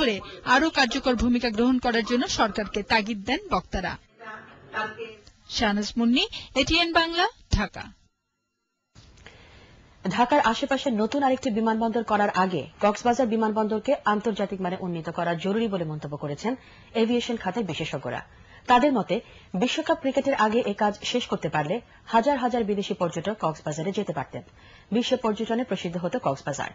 ধরে আরও কার্যকর ভূমিকা গ্রহণ করার জন্য সরকারকে তাগিদ দেন বক্তারা। শাহনাজ মুন্নি, এটিএন বাংলা, ঢাকা। ঢাকার আশেপাশে নতুন আরেকটি বিমানবন্দর করার আগে কক্সবাজার বিমানবন্দরকে আন্তর্জাতিক মানে উন্নীত করা জরুরি বলে মন্তব্য করেছেন এভিয়েশন খাতের বিশেষজ্ঞরা। তাদের মতে বিশ্বকাপ ক্রিকেটের আগে এ কাজ শেষ করতে পারলে হাজার হাজার বিদেশি পর্যটক কক্সবাজারে যেতে পারতেন। বিশ্ব পর্যটনে প্রসিদ্ধ হতো কক্সবাজার।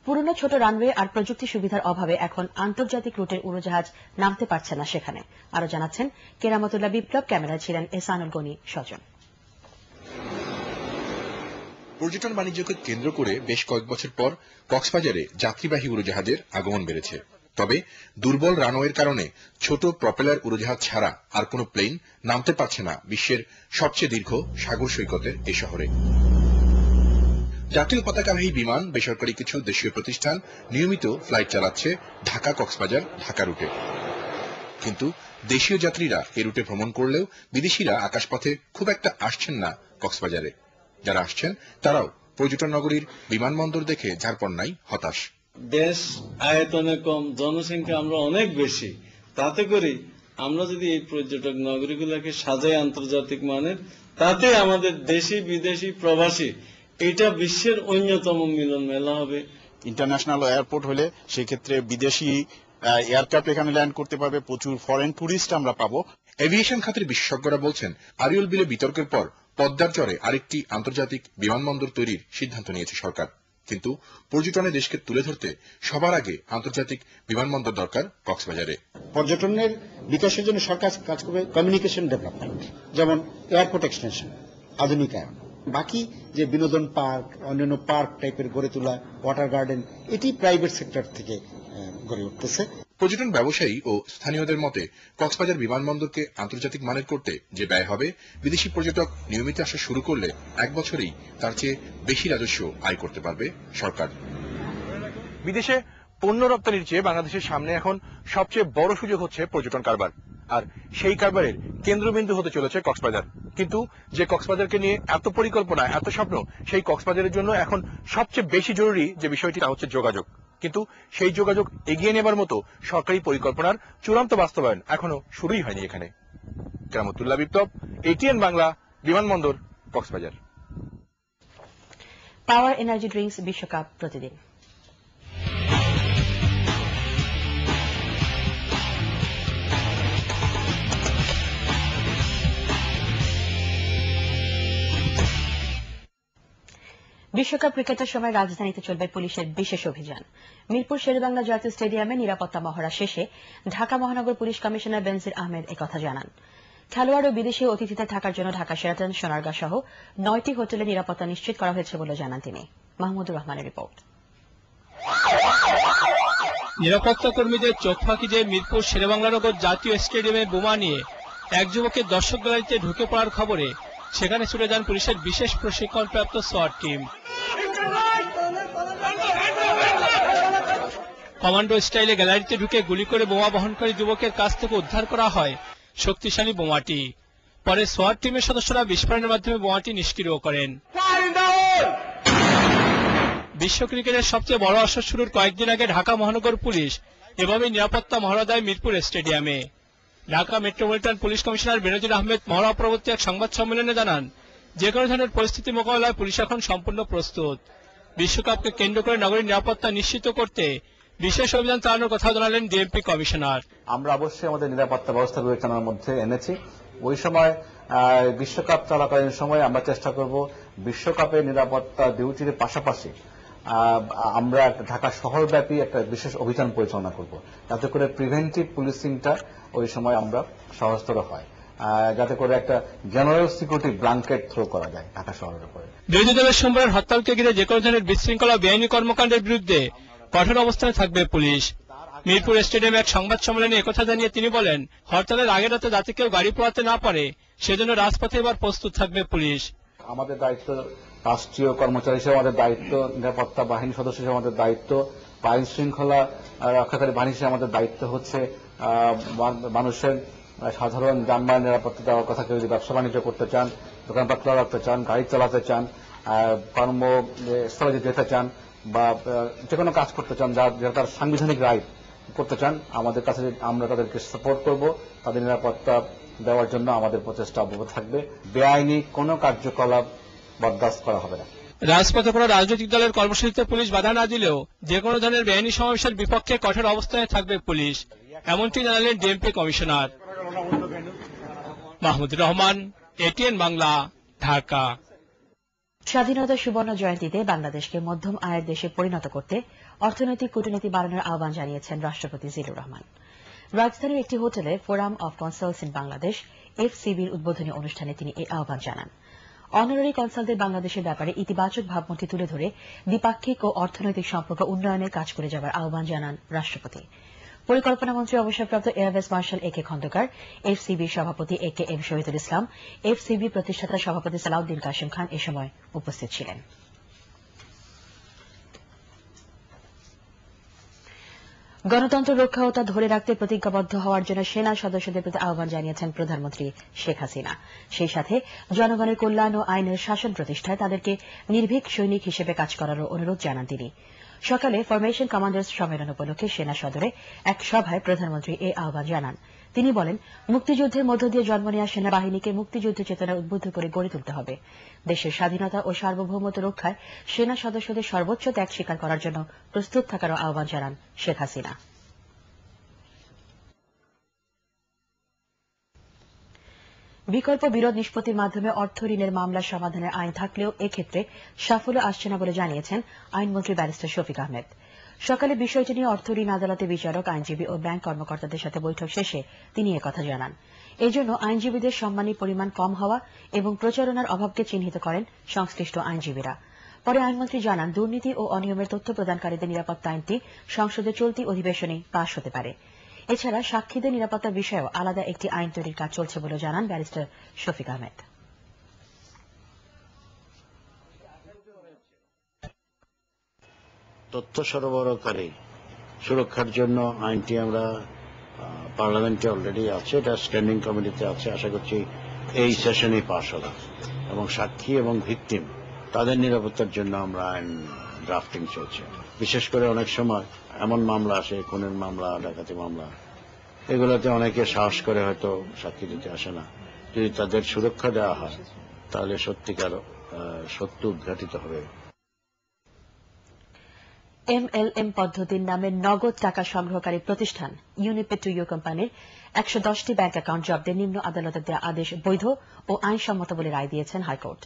পুরনো ছোট রানওয়ে আর প্রযুক্তি সুবিধার অভাবে এখন আন্তর্জাতিক রুটের উড়োজাহাজ নামতে পারছে না সেখানে। আরো জানাচ্ছেন কেরামতুল্লাহ বিপ্লব, ক্যামেরায় ছিলেন এহসানুল গনি স্বজন। পর্যটন বাণিজ্যকে কেন্দ্র করে বেশ কয়েক বছর পর কক্সবাজারে যাত্রীবাহী উড়োজাহাজের আগমন বেড়েছে। তবে দুর্বল রানওয়ের কারণে ছোট প্রপেলার উড়োজাহাজ ছাড়া আর কোনো প্লেন নামতে পারছে না বিশ্বের সবচেয়ে দীর্ঘ সাগর সৈকতের এ শহরে। জাতীয় পতাকাবাহী বিমান, বেসরকারি কিছু দেশীয় প্রতিষ্ঠান নিয়মিত ফ্লাইট চালাচ্ছে ঢাকা কক্সবাজার ঢাকা রুটে। কিন্তু দেশীয় যাত্রীরা এ রুটে ভ্রমণ করলেও বিদেশিরা আকাশপথে খুব একটা আসছেন না কক্সবাজারে। যারা আসছেন তারাও পর্যটন নগরীর বিমানবন্দর দেখে ঝাড়পড়নায় হতাশ। দেশ আয়তনে কম, জনসংখ্যা আমরা অনেক বেশি, তাতে করে আমরা যদি এই পর্যটক নগরীগুলোকে সাজাই আন্তর্জাতিক মানের, তাতে আমাদের দেশি বিদেশি প্রবাসী এটা বিশ্বের অন্যতম মিলন মেলা হবে। ইন্টারন্যাশনাল এয়ারপোর্ট হলে সেক্ষেত্রে বিদেশি এয়ারক্রাফট এখানে ল্যান্ড করতে পারবে, প্রচুর ফরেন টুরিস্ট আমরা পাবো। এভিয়েশন খাতের বিশেষজ্ঞরা বলছেন, আরিয়ল বিলে বিতর্কের পর পদ্মার চরে আরেকটি আন্তর্জাতিক বিমানবন্দর তৈরির সিদ্ধান্ত নিয়েছে সরকার। কিন্তু পর্যটনে দেশকে তুলে ধরতে সবার আগে আন্তর্জাতিক বিমানবন্দর দরকার কক্সবাজারে। পর্যটনের বিকাশের জন্য সরকার কাজ করবে কমিউনিকেশন ডেভেলপমেন্ট, যেমন এয়ারপোর্ট এক্সটেনশন, আধুনিকায়ন, বাকি যে বিনোদন পার্ক, অন্যান্য পার্ক টাইপের গড়ে তোলা, ওয়াটার গার্ডেন, এটি প্রাইভেট সেক্টর থেকে গড়ে উঠতেছে। পর্যটন ব্যবসায়ী ও স্থানীয়দের মতে কক্সবাজার বিমানবন্দরকে আন্তর্জাতিক মানের করতে যে ব্যয় হবে, বিদেশি পর্যটক নিয়মিত আসা শুরু করলে এক বছরেই তার চেয়ে বেশি রাজস্ব আয় করতে পারবে সরকার। বিদেশে পণ্য রপ্তানির চেয়ে বাংলাদেশের সামনে এখন সবচেয়ে বড় সুযোগ হচ্ছে পর্যটন কারবার, আর সেই কারবারের কেন্দ্রবিন্দু হতে চলেছে কক্সবাজার। কিন্তু যে কক্সবাজারকে নিয়ে এত পরিকল্পনা, এত স্বপ্ন, সেই কক্সবাজারের জন্য এখন সবচেয়ে বেশি জরুরি যে বিষয়টি তা হচ্ছে যোগাযোগ। কিন্তু সেই যোগাযোগ এগিয়ে নেবার মতো সরকারি পরিকল্পনার চূড়ান্ত বাস্তবায়ন এখনো শুরুই হয়নি এখানে। কেরামতুল্লাহ বিপ্লব, এটিএন বাংলা, বিমানবন্দর, কক্সবাজার। পাওয়ার এনার্জি ড্রিঙ্কস বিশ্বকাপ প্রতিদিন। বিশ্বকাপ ক্রিকেটের সময় রাজধানীতে চলবে পুলিশের বিশেষ অভিযান। মিরপুর শেরেবাংলা জাতীয় স্টেডিয়ামে নিরাপত্তা মহড়া শেষে ঢাকা মহানগর পুলিশ কমিশনার বেনজির আহমেদ একথা জানান। খেলোয়াড় ও বিদেশি অতিথিদের থাকার জন্য ঢাকা শেরাটন, সোনারগাঁ সহ 9টি হোটেলে নিরাপত্তা নিশ্চিত করা হয়েছে বলে জানান তিনি। মাহমুদুর রহমানের রিপোর্ট। নিরাপত্তা কর্মীদের চোখ ফাঁকি দিয়ে মিরপুর শেরেবাংলানগর জাতীয় স্টেডিয়ামে বোমা নিয়ে এক যুবকের দর্শক গ্যালারিতে ঢুকে পড়ার খবরে সেখানে ছুটে যান পুলিশের বিশেষ প্রশিক্ষণপ্রাপ্ত সোয়াট টিম। কমান্ডো স্টাইলে গ্যালারিতে ঢুকে গুলি করে বোমা বহনকারী যুবকের কাছ থেকে উদ্ধার করা হয় শক্তিশালী বোমাটি। পরে সোয়াট টিমের সদস্যরা বিস্ফোরণের মাধ্যমে বোমাটি নিষ্ক্রিয় করেন। বিশ্ব ক্রিকেটের সবচেয়ে বড় আসর শুরুর কয়েকদিন আগে ঢাকা মহানগর পুলিশ এভাবে নিরাপত্তা মহড়া দেয় মিরপুর স্টেডিয়ামে। ঢাকা মেট্রোপলিটন পুলিশ কমিশনার বেনজির আহমেদ মহড়া পরবর্তী এক সংবাদ সম্মেলনে জানান, যে কোনো ধরনের পরিস্থিতি মোকাবেলায় পুলিশ এখন সম্পূর্ণ প্রস্তুত। বিশ্বকাপকে কেন্দ্র করে নগরীর নিরাপত্তা নিশ্চিত করতে বিশেষ অভিযান চালানোর কথা জানালেন ডিএমপি কমিশনার। আমরা অবশ্যই আমাদের নিরাপত্তা ব্যবস্থা বিবেচনার মধ্যে এনেছি। ওই সময় বিশ্বকাপ চলাকালীন সময় আমরা চেষ্টা করব বিশ্বকাপের নিরাপত্তা ডিউটির পাশাপাশি আমরা ঢাকা শহরব্যাপী একটা বিশেষ অভিযান পরিচালনা করব, যাতে করে প্রিভেন্টিভ পুলিশিংটা ওই সময় আমরা সহজতর হয়, যাতে করে একটা জেনারেল সিকিউরিটি ব্ল্যাঙ্কেট থ্রো করা যায় ঢাকা শহরের উপরে। বিরোধী দলের সোমবারের হরতালকে ঘিরে যে কোনো ধরনের বিশৃঙ্খলা বেআইনি কর্মকাণ্ডের বিরুদ্ধে কঠোর অবস্থানে থাকবে পুলিশ। মিরপুর স্টেডিয়ামে এক সংবাদ সম্মেলনে একথা জানিয়ে তিনি বলেন, হরতালের আগের রাতে যাতে কেউ গাড়ি পোড়াতে না পারে সেজন্য রাজপথে এবার প্রস্তুত থাকবে পুলিশ। আমাদের দায়িত্ব, রাষ্ট্রীয় কর্মচারী হিসেবে আমাদের দায়িত্ব, নিরাপত্তা বাহিনী সদস্য হিসেবে আমাদের দায়িত্ব, আইন শৃঙ্খলা রক্ষাকারী বাহিনী হিসেবে আমাদের দায়িত্ব হচ্ছে মানুষের সাধারণ যানবাহন নিরাপত্তা দেওয়ার কথা। কেউ যদি ব্যবসা বাণিজ্য করতে চান, দোকানপাট খোলা রাখতে চান, গাড়ি চালাতে চান, কর্মস্থলে যেতে চান বা যে কোনো কাজ করতে চান, যা তার সাংবিধানিক রাইট, করতে চান আমাদের কাছে, আমরা তাদেরকে সাপোর্ট করব। তাদের নিরাপত্তা দেওয়ার জন্য আমাদের প্রচেষ্টা অব্যাহত থাকবে। বেআইনি কোনো কার্যকলাপ বরদাস্ত করা হবে না। রাজপথে কোনো রাজনৈতিক দলের কর্মসূচিতে পুলিশ বাধা না দিলেও যে কোনো ধরনের বেআইনি সমাবেশের বিপক্ষে কঠোর অবস্থানে থাকবে পুলিশ, এমনটি জানালেন DMP commissioner. Mahmudur Rahman, ATN Bangla, Dhaka. স্বাধীনতা সুবর্ণ জয়ন্তীতে বাংলাদেশকে মধ্যম আয়ের দেশে পরিণত করতে অর্থনৈতিক কূটনীতি বাড়ানোর আহ্বান জানিয়েছেন রাষ্ট্রপতি জিল্লুর রহমান। রাজধানীর একটি হোটেলে ফোরাম অব কনসালস ইন বাংলাদেশ FCB'র উদ্বোধনী অনুষ্ঠানে তিনি এই আহ্বান জানান। অনারারি কনসালদের বাংলাদেশের ব্যাপারে ইতিবাচক ভাবমূর্তি তুলে ধরে দ্বিপাক্ষিক ও অর্থনৈতিক সম্পর্ক উন্নয়নে কাজ করে যাবার আহ্বান জানান রাষ্ট্রপতি। পরিকল্পনা মন্ত্রী অবসরপ্রাপ্ত air vice marshal AK Khandakar, FCB'র সভাপতি AKM শহীদুল ইসলাম, FCB প্রতিষ্ঠাতা সভাপতি সালাউদ্দিন কাশেম খান এ সময় উপস্থিত ছিলেন। গণতন্ত্র রক্ষা ও তা ধরে রাখতে প্রতিজ্ঞাবদ্ধ হওয়ার জন্য সেনা সদস্যদের প্রতি আহ্বান জানিয়েছেন প্রধানমন্ত্রী শেখ হাসিনা। সেই সাথে জনগণের কল্যাণ ও আইনের শাসন প্রতিষ্ঠায় তাদেরকে নির্ভীক সৈনিক হিসেবে কাজ করারও অনুরোধ জানান তিনি। সকালে ফরমেশন কমান্ডার্স সম্মেলন উপলক্ষে সেনা সদরে এক সভায় প্রধানমন্ত্রী এই আহ্বান জানান। তিনি বলেন, মুক্তিযুদ্ধের মধ্য দিয়ে জন্ম নেওয়া সেনাবাহিনীকে মুক্তিযুদ্ধ চেতনা উদ্বুদ্ধ করে গড়ে তুলতে হবে। দেশের স্বাধীনতা ও সার্বভৌমত্ব রক্ষায় সেনা সদস্যদের সর্বোচ্চ ত্যাগ স্বীকার করার জন্য প্রস্তুত থাকারও আহ্বান জানান শেখ হাসিনা। বিকল্প বিরোধ নিষ্পত্তির মাধ্যমে অর্থ ঋণের মামলা সমাধানের আইন থাকলেও এক্ষেত্রে সাফল্য আসছে না বলে জানিয়েছেন আইনমন্ত্রী ব্যারিস্টার শফিক আহমেদ। সকালে বিষয়টি নিয়ে অর্থ ঋণ আদালতে বিচারক, আইনজীবী ও ব্যাংক কর্মকর্তাদের সাথে বৈঠক শেষে তিনি একথা জানান। এজন্য আইনজীবীদের সম্মানীর পরিমাণ কম হওয়া এবং প্রচারণার অভাবকে চিহ্নিত করেন সংশ্লিষ্ট আইনজীবীরা। পরে আইনমন্ত্রী জানান, দুর্নীতি ও অনিয়মের তথ্য প্রদানকারীদের নিরাপত্তা আইনটি সংসদে চলতি অধিবেশনে পাশ হতে পারে। এছাড়া সাক্ষীদের নিরাপত্তার বিষয়েও আলাদা একটি আইন তৈরির কাজ চলছে বলে জানান ব্যারিস্টার শফিক আহমেদ। তথ্য সরবরাহকারী সুরক্ষার জন্য আইনটি আমরা পার্লামেন্টে অলরেডি আছে, এটা স্ট্যান্ডিং কমিটিতে আছে। আশা করছি এই সেশনেই পাশ হবে। এবং সাক্ষী এবং ভিকটিম তাদের নিরাপত্তার জন্য আমরা আইন ড্রাফটিং চলছে। বিশেষ করে অনেক সময় এমন মামলা আসে, খুনের মামলা, ডাকাতি মামলা, এগুলোতে অনেকে সাহস করে হয়তো সাক্ষী দিতে আসে না। যদি তাদের সুরক্ষা দেওয়া হয় তাহলে সত্যিকার সত্য উদ্ঘাটিত হবে। MLM পদ্ধতির নামে নগদ টাকা সংগ্রহকারী প্রতিষ্ঠান ইউনিপে টু ইউ কোম্পানির 110টি ব্যাংক অ্যাকাউন্ট জব্দের নিম্ন আদালতের দেওয়া আদেশ বৈধ ও আইনসম্মত বলে রায় দিয়েছেন হাইকোর্ট।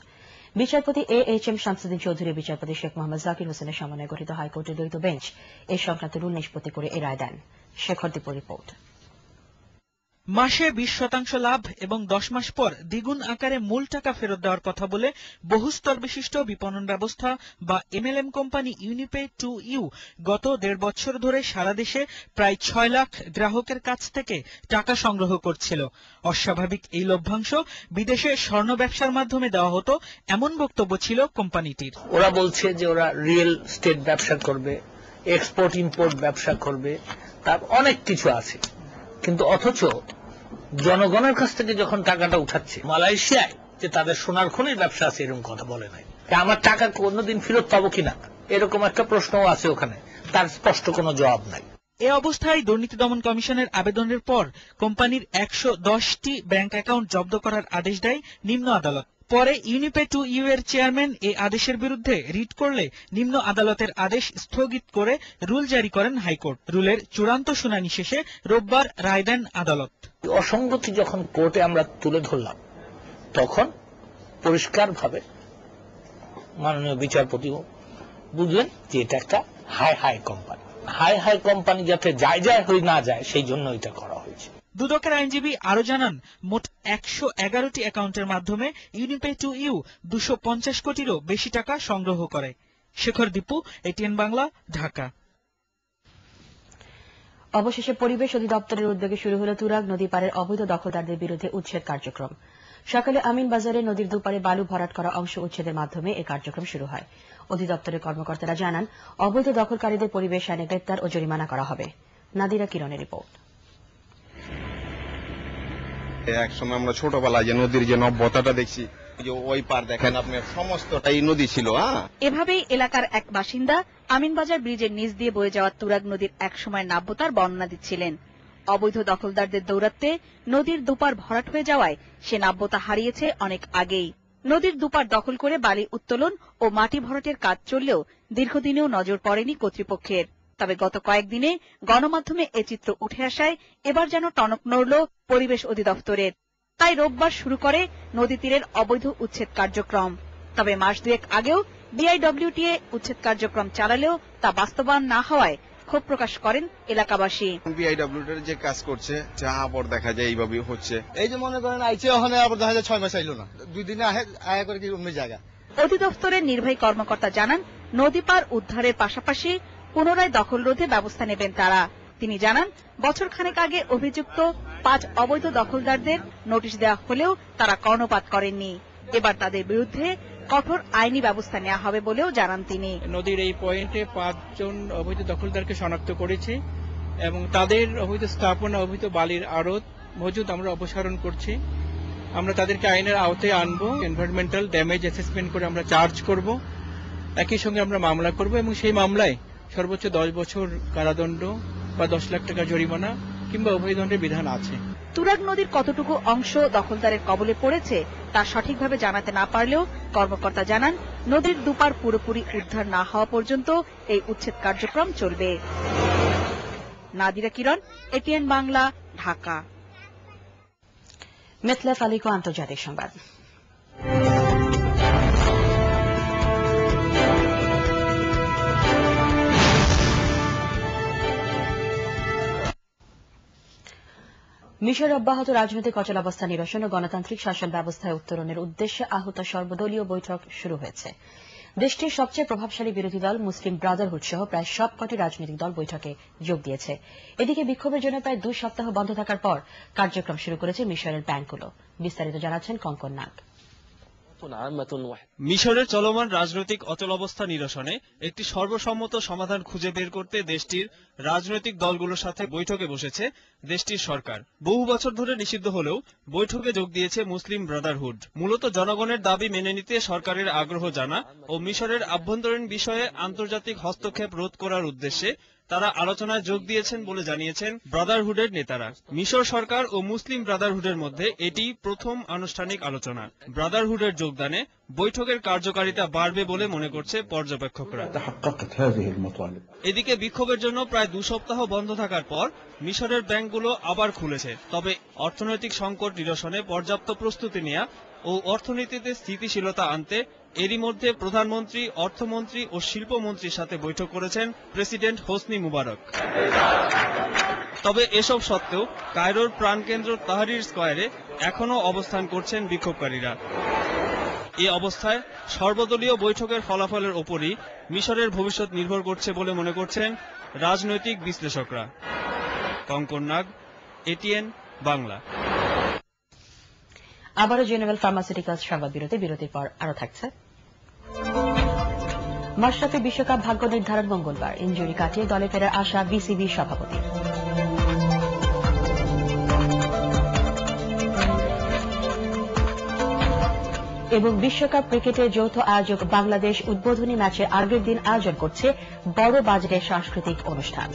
বিচারপতি AHM শামসুদ্দিন চৌধুরী, বিচারপতি শেখ মোহাম্মদ জাকির হোসেনের সমন্বয়ে গঠিত হাইকোর্টের দ্বৈত বেঞ্চ এ সংক্রান্ত রুল নিষ্পত্তি করে এ রায় দেন। শেখর দীপুর রিপোর্ট। মাসে 20% লাভ এবং 10 মাস পর দ্বিগুণ আকারে মূল টাকা ফেরত দেওয়ার কথা বলে বহুস্তর বিশিষ্ট বিপণন ব্যবস্থা বা MLM কোম্পানি ইউনিপে টু ইউ গত 1.5 বছর ধরে সারা দেশে প্রায় 6 লাখ গ্রাহকের কাছ থেকে টাকা সংগ্রহ করছিল। অস্বাভাবিক এই লভ্যাংশ বিদেশে স্বর্ণ ব্যবসার মাধ্যমে দেওয়া হতো, এমন বক্তব্য ছিল কোম্পানিটির। ওরা বলছে যে ওরা রিয়েল স্টেট ব্যবসা করবে, এক্সপোর্ট ইম্পোর্ট ব্যবসা করবে, তার অনেক কিছু আছে। কিন্তু অথচ জনগণের কাছ থেকে যখন টাকাটা উঠাচ্ছে মালয়েশিয়ায়, যে তাদের সোনার খনির ব্যবসা আছে, এরকম কথা বলে নাই। আমার টাকা কোনোদিন ফেরত পাবো কিনা এরকম একটা প্রশ্নও আছে ওখানে, তার স্পষ্ট কোনো জবাব নাই। এ অবস্থায় দুর্নীতি দমন কমিশনের আবেদনের পর কোম্পানির 110টি ব্যাংক অ্যাকাউন্ট জব্দ করার আদেশ দেয় নিম্ন আদালত। পরে ইউনিপে টু ইউ এর চেয়ারম্যান এই আদেশের বিরুদ্ধে রিট করলে নিম্ন আদালতের আদেশ স্থগিত করে রুল জারি করেন হাইকোর্ট। রুলের চূড়ান্ত শুনানি শেষে রোববার রায় দেন আদালত। অসঙ্গতি যখন কোর্টে আমরা তুলে ধরলাম তখন পরিষ্কারভাবে মাননীয় বিচারপতিও বুঝলেন যে এটা একটা হাই কোম্পানি। হাই কোম্পানি যাতে যায় হয়ে না যায় সেই জন্য এটা করা হয়েছে। দুদকের আইনজীবী আরো জানান, মোট 111টি অ্যাকাউন্টের মাধ্যমে ইউনিপে টু ইউ 250 কোটিরও বেশি টাকা সংগ্রহ করে। শেখর দীপু, এটিএন বাংলা, ঢাকা। অবশেষে পরিবেশ অধিদপ্তরের উদ্যোগে শুরু হল তুরাগ নদী পাড়ের অবৈধ দখলদারদের বিরুদ্ধে উচ্ছেদ কার্যক্রম। সকালে আমিন বাজারে নদীর দুপারে বালু ভরাট করা অংশ উচ্ছেদের মাধ্যমে এই কার্যক্রম শুরু হয়। অধিদপ্তরের কর্মকর্তারা জানান, অবৈধ দখলকারীদের পরিবেশ আইনে গ্রেপ্তার ও জরিমানা করা হবে। নাদিরা কিরণের রিপোর্ট। একসময় আমরা ছোটবেলায় যে নদীর যে নব্যতাটা দেখছি, ওই পার দেখেন আপনি সমস্তটাই নদী ছিল। এভাবেই এলাকার এক বাসিন্দা আমিনবাজার ব্রিজের নিচ দিয়ে বয়ে যাওয়া তুরাগ নদীর একসময় নাব্যতার বর্ণনা দিচ্ছিলেন। অবৈধ দখলদারদের দৌরাত্বে নদীর দুপার ভরাট হয়ে যাওয়ায় সে নাব্যতা হারিয়েছে অনেক আগেই। নদীর দুপার দখল করে বালি উত্তোলন ও মাটি ভরাটের কাজ চললেও দীর্ঘদিনেও নজর পড়েনি কর্তৃপক্ষের। তবে গত কয়েকদিনে গণমাধ্যমে এ চিত্র উঠে আসায় এবার যেন টনক নড়ল পরিবেশ অধিদপ্তরের। তাই রোববার শুরু করে নদী তীরের অবৈধ উচ্ছেদ কার্যক্রম। তবে মাস দুয়েক আগেও বিআইডব্লিউটিএ উচ্ছেদ কার্যক্রম চালালেও তা বাস্তবায়ন না হওয়ায় ক্ষোভ প্রকাশ করেন এলাকাবাসী। বিআইডব্লিউটির যে কাজ করছে যা আবার দেখা যায় এইভাবেই হচ্ছে। এই যে মনে করেন আইছে ওখানে আবার দেখা যায় 6 মাস আইলো না, 2 দিনে আয়া করে কি অন্য জায়গা। অধিদপ্তরের নির্বাহী কর্মকর্তা জানান, নদী পার উদ্ধারের পাশাপাশি পুনরায় দখল রোধে ব্যবস্থা নেবেন তারা। তিনি জানান, বছরখানেক আগে অভিযুক্ত 5 অবৈধ দখলদারদের নোটিশ দেওয়া হলেও তারা কর্ণপাত করেননি। এবার তাদের বিরুদ্ধে কঠোর আইনি ব্যবস্থা নেওয়া হবে বলেও জানান তিনি। নদীর এই পয়েন্টে 5 জন অবৈধ দখলদারকে শনাক্ত করেছে এবং তাদের অবৈধ স্থাপনা, অবৈধ বালির আড়ত মজুদ আমরা অপসারণ করছি। আমরা তাদেরকে আইনের আওতায় আনবো, এনভায়রনমেন্টাল ড্যামেজ অ্যাসেসমেন্ট করে আমরা চার্জ করব, একই সঙ্গে আমরা মামলা করব এবং সেই মামলায় সর্বোচ্চ 10 বছর কারাদণ্ড বা 10 লাখ টাকা জরিমানা কিংবা অভয়দণ্ডের বিধান আছে। তুরাগ নদীর কতটুকু অংশ দখলদারের কবলে পড়েছে তা সঠিকভাবে জানাতে না পারলেও কর্মকর্তা জানান, নদীর দুপার পুরোপুরি উদ্ধার না হওয়া পর্যন্ত এই উচ্ছেদ কার্যক্রম চলবে। নাদিরা কিরণ, এটিএন বাংলা, ঢাকা। মেতলা ফালিকো আন্তর্জাতিক সংবাদ। মিশর অব্যাহত রাজনৈতিক অচলাবস্থা নিরসন ও গণতান্ত্রিক শাসন ব্যবস্থায় উত্তরণের উদ্দেশ্যে আহত সর্বদলীয় বৈঠক শুরু হয়েছে। দেশটির সবচেয়ে প্রভাবশালী বিরোধী দল মুসলিম ব্রাদারহুড সহ প্রায় সবকটি রাজনৈতিক দল বৈঠকে যোগ দিয়েছে। এদিকে বিক্ষোভের জন্য প্রায় 2 সপ্তাহ বন্ধ থাকার পর কার্যক্রম শুরু করেছে মিশরের ব্যাংকগুলো। বিস্তারিত জানাচ্ছেন কঙ্কন নাগ। মিশরের চলমান রাজনৈতিক অচলাবস্থা নিরসনে একটি সর্বসম্মত সমাধান খুঁজে বের করতে দেশটির রাজনৈতিক দলগুলোর সাথে বৈঠকে বসেছে দেশটির সরকার। বহু বছর ধরে নিষিদ্ধ হলেও বৈঠকে যোগ দিয়েছে মুসলিম ব্রাদারহুড। মূলত জনগণের দাবি মেনে নিতে সরকারের আগ্রহ জানা ও মিশরের আভ্যন্তরীণ বিষয়ে আন্তর্জাতিক হস্তক্ষেপ রোধ করার উদ্দেশ্যে তারা আলোচনায় যোগ দিয়েছেন বলে জানিয়েছেন ব্রাদারহুডের নেতারা। মিশর সরকার ও মুসলিম ব্রাদারহুডের মধ্যে এটি প্রথম আনুষ্ঠানিক আলোচনা। ব্রাদারহুডের যোগদানে বৈঠকের কার্যকারিতা বাড়বে বলে মনে করছে পর্যবেক্ষকরা। এদিকে বিক্ষোভের জন্য প্রায় 2 সপ্তাহ বন্ধ থাকার পর মিশরের ব্যাংকগুলো আবার খুলেছে। তবে অর্থনৈতিক সংকট নিরসনে পর্যাপ্ত প্রস্তুতি নেওয়া ও অর্থনীতিতে স্থিতিশীলতা আনতে এরই মধ্যে প্রধানমন্ত্রী, অর্থমন্ত্রী ও শিল্পমন্ত্রীর সাথে বৈঠক করেছেন প্রেসিডেন্ট হোসনি মুবারক। তবে এসব সত্ত্বেও কায়রোর প্রাণকেন্দ্র তাহরির স্কয়ারে এখনো অবস্থান করছেন বিক্ষোভকারীরা। এই অবস্থায় সর্বদলীয় বৈঠকের ফলাফলের ওপরই মিশরের ভবিষ্যৎ নির্ভর করছে বলে মনে করছেন রাজনৈতিক বিশ্লেষকরা। কঙ্কন নাগ, এটিএন বাংলা। আবারও জেনেভেল ফার্মাসিউটিক্যালস সংবাদ বিরতির পর আরো থাকছে। মাশরাফি বিশ্বকাপ ভাগ্য নির্ধারণ মঙ্গলবার, ইনজুরি কাটিয়ে দলে ফেরার আশা বিসিবি সভাপতি। এবং বিশ্বকাপ ক্রিকেটের যৌথ আয়োজক বাংলাদেশ উদ্বোধনী ম্যাচের আগের দিন আয়োজন করছে বড় বাজেটের সাংস্কৃতিক অনুষ্ঠান।